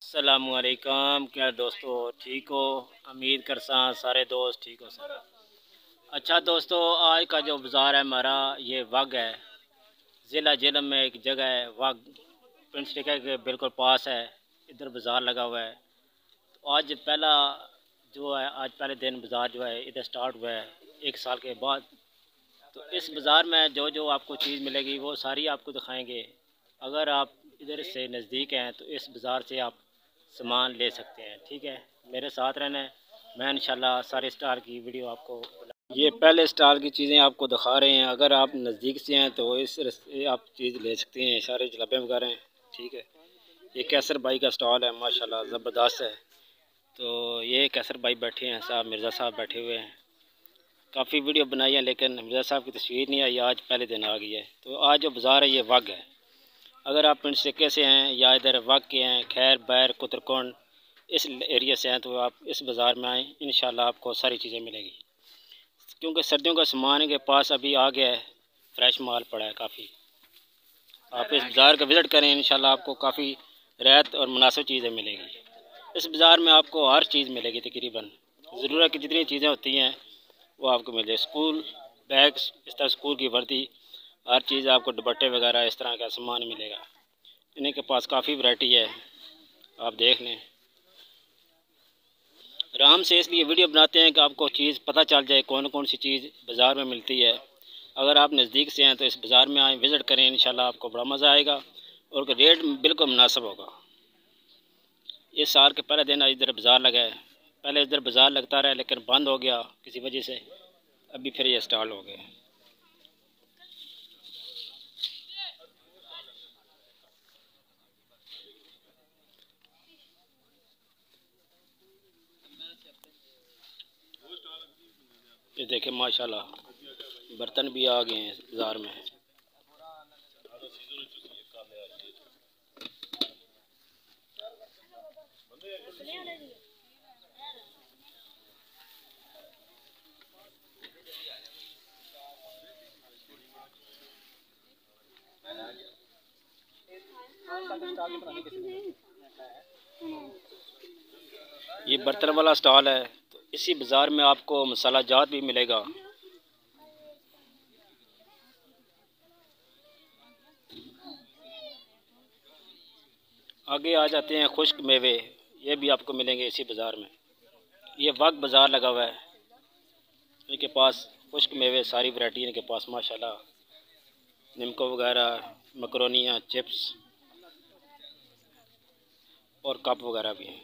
अस्सलामुअलैकुम। क्या दोस्तों ठीक हो? उम्मीद करसा सारे दोस्त ठीक हो सर। अच्छा दोस्तों, आज का जो बाज़ार है हमारा ये वग है। ज़िला जेलम में एक जगह है वग, पिंड स्टिका के बिल्कुल पास है। इधर बाज़ार लगा हुआ है। तो आज पहला जो है, आज पहले दिन बाज़ार जो है इधर स्टार्ट हुआ है 1 साल के बाद। तो इस बाज़ार में जो जो आपको चीज़ मिलेगी वो सारी आपको दिखाएंगे। अगर आप इधर से नज़दीक हैं तो इस बाज़ार से आप सामान ले सकते हैं। ठीक है, मेरे साथ रहना है। मैं इंशाल्लाह सारे स्टार की वीडियो आपको ये पहले स्टार की चीज़ें आपको दिखा रहे हैं। अगर आप नज़दीक से हैं तो इस रस्ते आप चीज़ ले सकते हैं। सारे जलेबे वगैरह हैं। ठीक है, ये कैसर भाई का स्टॉल है, माशाल्लाह ज़बरदस्त है। तो ये कैसर भाई बैठे हैं, साहब मिर्ज़ा साहब बैठे हुए हैं। काफ़ी वीडियो बनाई है लेकिन मिर्ज़ा साहब की तस्वीर नहीं आई, आज पहले दिन आ गई है। तो आज जो बाज़ार है ये वग है। अगर आप पिंड सिक्के से हैं या इधर वग के हैं, खैर बैर कुतरकुंड इस एरिया से हैं तो आप इस बाज़ार में आएँ, इंशाल्लाह आपको सारी चीज़ें मिलेगी। क्योंकि सर्दियों का सामान के पास अभी आ गया है, फ्रेश माल पड़ा है काफ़ी। आप इस बाज़ार का विज़िट करें, इंशाल्लाह आपको काफ़ी रियायत और मुनासिब चीज़ें मिलेगी। इस बाज़ार में आपको हर चीज़ मिलेगी तकरीबन। ज़रूरत की जितनी चीज़ें होती हैं वो आपको मिल जाए। स्कूल बैग्स, इस तरह स्कूल की वर्दी, हर चीज़ आपको, दुपट्टे वगैरह इस तरह का सामान मिलेगा। इन्हीं के पास काफ़ी वैरायटी है, आप देख लें। आराम से इसलिए वीडियो बनाते हैं कि आपको चीज़ पता चल जाए कौन कौन सी चीज़ बाज़ार में मिलती है। अगर आप नज़दीक से हैं तो इस बाज़ार में आएँ, विज़िट करें, इंशाल्लाह आपको बड़ा मज़ा आएगा और रेट बिल्कुल मुनासिब होगा। इस साल के पहले दिन इधर बाज़ार लगा है। पहले इधर बाज़ार लगता रहा लेकिन बंद हो गया किसी वजह से, अभी फिर ये स्टार्ट हो गया। ये देखें माशाल्लाह बर्तन भी आ गए हैं बाज़ार में। ये बर्तन वाला स्टॉल है। तो इसी बाज़ार में आपको मसाला जात भी मिलेगा। आगे आ जाते हैं खुश्क मेवे, ये भी आपको मिलेंगे इसी बाज़ार में। ये वग बाज़ार लगा हुआ है, इनके पास खुश्क मेवे सारी वैरायटी इनके पास माशाल्लाह। निमको वगैरह, मकरोनियाँ, चिप्स और कप वगैरह भी हैं।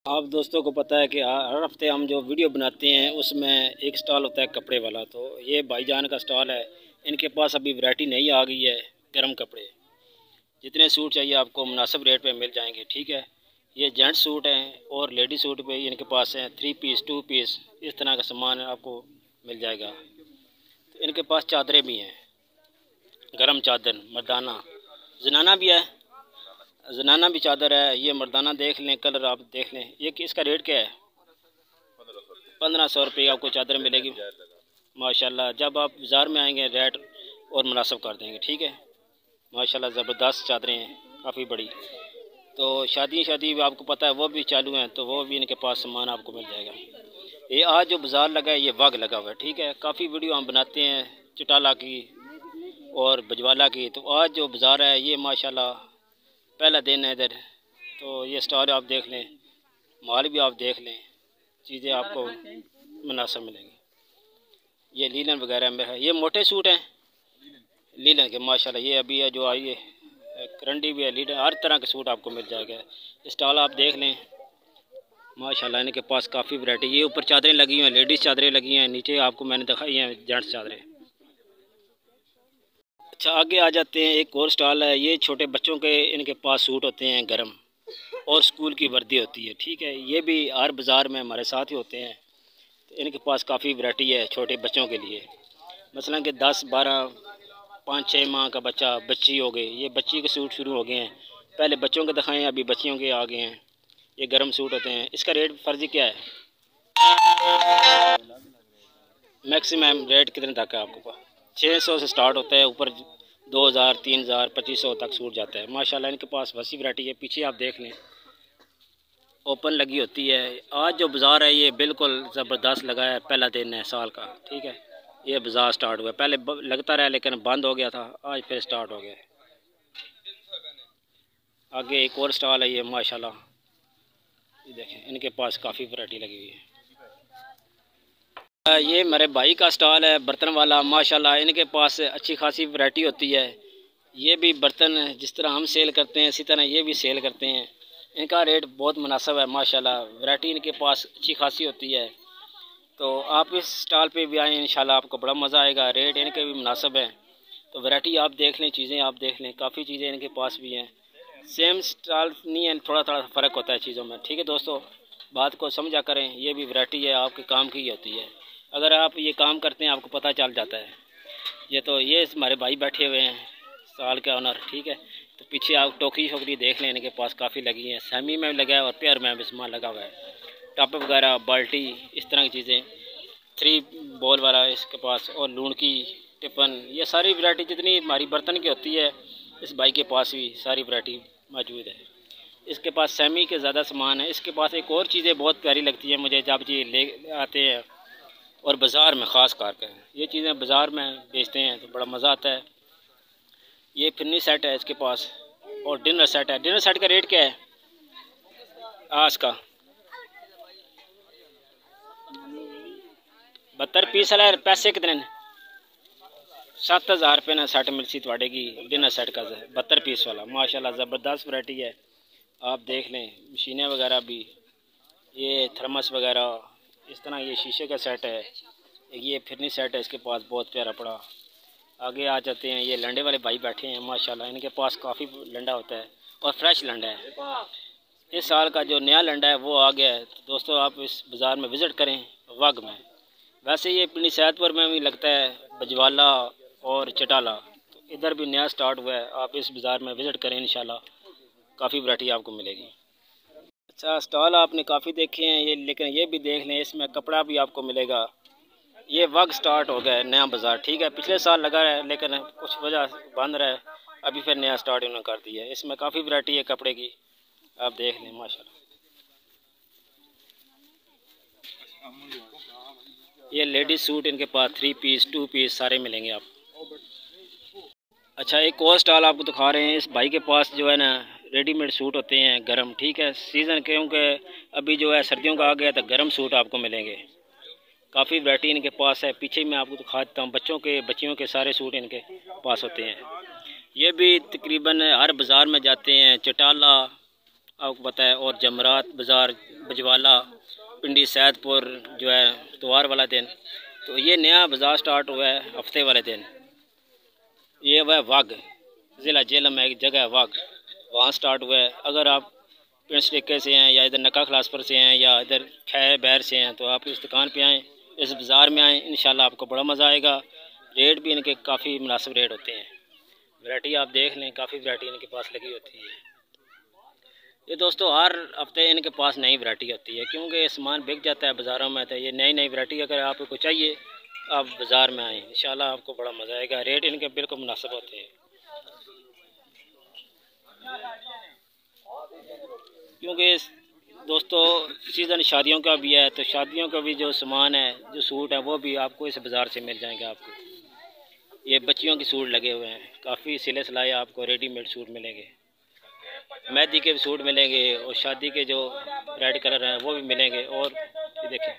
आप दोस्तों को पता है कि हर हफ्ते हम जो वीडियो बनाते हैं उसमें एक स्टॉल होता है कपड़े वाला। तो ये भाईजान का स्टॉल है। इनके पास अभी वैरायटी नहीं आ गई है, गर्म कपड़े जितने सूट चाहिए आपको मुनासिब रेट पे मिल जाएंगे। ठीक है, ये जेंट्स सूट हैं और लेडी सूट पे इनके पास हैं 3 पीस 2 पीस, इस तरह का सामान आपको मिल जाएगा। तो इनके पास चादरें भी हैं, गरम चादर मर्दाना, जनाना भी है, जनाना भी चादर है। ये मर्दाना देख लें, कलर आप देख लें। ये इसका रेट क्या है? 1500 रुपये आपको चादर मिलेगी माशाल्लाह। जब आप बाज़ार में आएंगे रेट और मुनासिब कर देंगे। ठीक है, माशाल्लाह ज़बरदस्त चादरें हैं, काफ़ी बड़ी। तो शादी भी आपको पता है वो भी चालू हैं, तो वो भी इनके पास सामान आपको मिल जाएगा। ये आज जो बाज़ार लगा है ये वग लगा हुआ है। ठीक है, काफ़ी वीडियो हम बनाते हैं चटाला की और बजवाला की। तो आज जो बाज़ार है ये माशाल्लाह पहला दिन है इधर। तो ये स्टॉल आप देख लें, माल भी आप देख लें, चीज़ें आपको मुनासिब मिलेंगी। ये लीलन वगैरह में है, ये मोटे सूट हैं लीलन के माशाल्लाह। ये अभी है जो आई है करंडी भी है, लीलन, हर तरह के सूट आपको मिल जाएगा। स्टॉल आप देख लें माशाल्लाह, इनके पास काफ़ी वैरायटी। ये ऊपर चादरें लगी हुई हैं, लेडीज़ चादरें लगी हैं, नीचे आपको मैंने दिखाई हैं जेंट्स चादरें। अच्छा, आगे आ जाते हैं, एक और स्टॉल है। ये छोटे बच्चों के इनके पास सूट होते हैं गर्म और स्कूल की वर्दी होती है। ठीक है, ये भी हर बाज़ार में हमारे साथ ही होते हैं। तो इनके पास काफ़ी वैरायटी है छोटे बच्चों के लिए। मसलन कि 10 12 5 6 माह का बच्चा, बच्ची हो गई, ये बच्ची के सूट शुरू हो गए हैं। पहले बच्चों के दिखाएं, अभी बच्चियों के आ गए हैं। ये गर्म सूट होते हैं। इसका रेट फर्जी क्या है? मैक्सिमम रेट कितने तक है आपको पास? 600 से स्टार्ट होता है, ऊपर 2000, 3000, 2500 तक सूट जाता है माशाल्लाह। इनके पास वसी वैरायटी है। पीछे आप देख लें ओपन लगी होती है। आज जो बाज़ार है ये बिल्कुल ज़बरदस्त लगा है। पहला दिन है साल का, ठीक है। ये बाज़ार स्टार्ट हुआ, पहले लगता रहा लेकिन बंद हो गया था, आज फिर स्टार्ट हो गया। आगे एक और स्टॉल है ये माशाल्लाह, ये देखें इनके पास काफ़ी वैरायटी लगी हुई है। ये मेरे भाई का स्टॉल है बर्तन वाला माशाल्लाह। इनके पास अच्छी खासी वैरायटी होती है। ये भी बर्तन जिस तरह हम सेल करते हैं इसी तरह ये भी सेल करते हैं। इनका रेट बहुत मुनासिब है माशाल्लाह। वैरायटी इनके पास अच्छी खासी होती है। तो आप इस स्टॉल पे भी आएँ, इंशाल्लाह आपको बड़ा मज़ा आएगा। रेट इनके भी मुनासिब है। तो वैरायटी आप देख लें, चीज़ें आप देख लें, काफ़ी चीज़ें इनके पास भी हैं। सेम स्टॉल नहीं है, थोड़ा थोड़ा फ़र्क होता है चीज़ों में, ठीक है दोस्तों। बात को समझा करें, ये भी वैरायटी है, आपके काम की होती है। अगर आप ये काम करते हैं आपको पता चल जाता है। ये हमारे भाई बैठे हुए हैं साल के ऑनर, ठीक है। तो पीछे आप टोकरी शोकरी देख लें, इनके पास काफ़ी लगी हैं। सेमी में भी लगा है और पेयर में भी सामान लगा हुआ है। टप वगैरह, बाल्टी, इस तरह की चीज़ें, 3 बॉल वाला इसके पास, और लूण की टिफन, ये सारी वैरायटी जितनी हमारी बर्तन की होती है इस भाई के पास भी सारी वैरायटी मौजूद है। इसके पास सेमी के ज़्यादा सामान है। इसके पास एक और चीज़ें बहुत प्यारी लगती है मुझे जब ये ले आते हैं, और बाज़ार में ख़ास करके ये चीज़ें बाज़ार में बेचते हैं तो बड़ा मज़ा आता है। ये फिरनी सेट है इसके पास, और डिनर सेट है। डिनर सेट का रेट क्या है आज का? 72 पीस वाला पैसे कितने ने? 7000 रुपये ने सेट मिलसी थोड़े की डिनर सेट का 72 पीस वाला माशाल्लाह ज़बरदस्त वैरायटी है। आप देख लें मशीनें वगैरह भी, ये थर्मस वगैरह, इस तरह ये शीशे का सेट है। ये फिरनी सेट है इसके पास, बहुत प्यारा पड़ा। आगे आ जाते हैं, ये लंडे वाले भाई बैठे हैं माशाल्लाह। इनके पास काफ़ी लंडा होता है और फ्रेश लंडा है। इस साल का जो नया लंडा है वो आ गया है। तो दोस्तों आप इस बाज़ार में विज़िट करें वग में। वैसे ये पिंडी सैदपुर में भी लगता है, बजवाला और चटाला, तो इधर भी नया स्टार्ट हुआ है। आप इस बाज़ार में विज़िट करें, इंशाल्लाह काफ़ी वैरायटी आपको मिलेगी। अच्छा स्टॉल आपने काफ़ी देखे हैं ये, लेकिन ये भी देख लें इसमें कपड़ा भी आपको मिलेगा। ये वग स्टार्ट हो गया है नया बाज़ार, ठीक है। पिछले साल लगा है लेकिन कुछ वजह बंद रहा है, अभी फिर नया स्टार्ट इन्होंने कर दिया है। इसमें काफ़ी वैरायटी है कपड़े की, आप देख लें माशाल्लाह। ये लेडीज़ सूट इनके पास 3 पीस 2 पीस सारे मिलेंगे आप। अच्छा एक और स्टॉल आपको दिखा रहे हैं। इस भाई के पास जो है ना रेडीमेड सूट होते हैं गर्म, ठीक है। सीज़न क्योंकि अभी जो है सर्दियों का आ गया तो गर्म सूट आपको मिलेंगे। काफ़ी वैरायटी इनके पास है। पीछे मैं आपको दिखा देता हूँ, बच्चियों के सारे सूट इनके पास होते हैं। ये भी तकरीबन हर बाज़ार में जाते हैं। चटाला आपको पता है, और जमरात बाज़ार, बजवाला, पिंडी सैदपुर जो है इतवार वाला दिन। तो ये नया बाज़ार स्टार्ट हुआ है हफ्ते वाले दिन। ये वह वाग ज़िला जेलम में एक जगह है वाग, वहाँ स्टार्ट हुआ है। अगर आप पिंड स्टिके से हैं या इधर नक्का खलासपुर से हैं या इधर खैर बैर से हैं तो आप इस दुकान पे आएँ, इस बाज़ार में आएँ, इंशाल्लाह आपको बड़ा मज़ा आएगा। रेट भी इनके काफ़ी मुनासिब रेट होते हैं। वैरायटी आप देख लें, काफ़ी वैरायटी इनके पास लगी होती है। ये दोस्तों हर हफ्ते इनके पास नई वैरायटी होती है, क्योंकि सामान बिक जाता है बाज़ारों में। तो ये नई नई वैरायटी अगर आपको चाहिए आप बाज़ार में आएँ, इंशाल्लाह आपको बड़ा मज़ा आएगा। रेट इनके बिल्कुल मुनासिब होते हैं, क्योंकि दोस्तों सीज़न शादियों का भी है। तो शादियों का भी जो सामान है, जो सूट है, वो भी आपको इस बाज़ार से मिल जाएंगे। आपको ये बच्चियों के सूट लगे हुए हैं, काफ़ी सिले सिलाए आपको रेडीमेड सूट मिलेंगे। मेहंदी के भी सूट मिलेंगे और शादी के जो रेड कलर हैं वो भी मिलेंगे। और ये देखें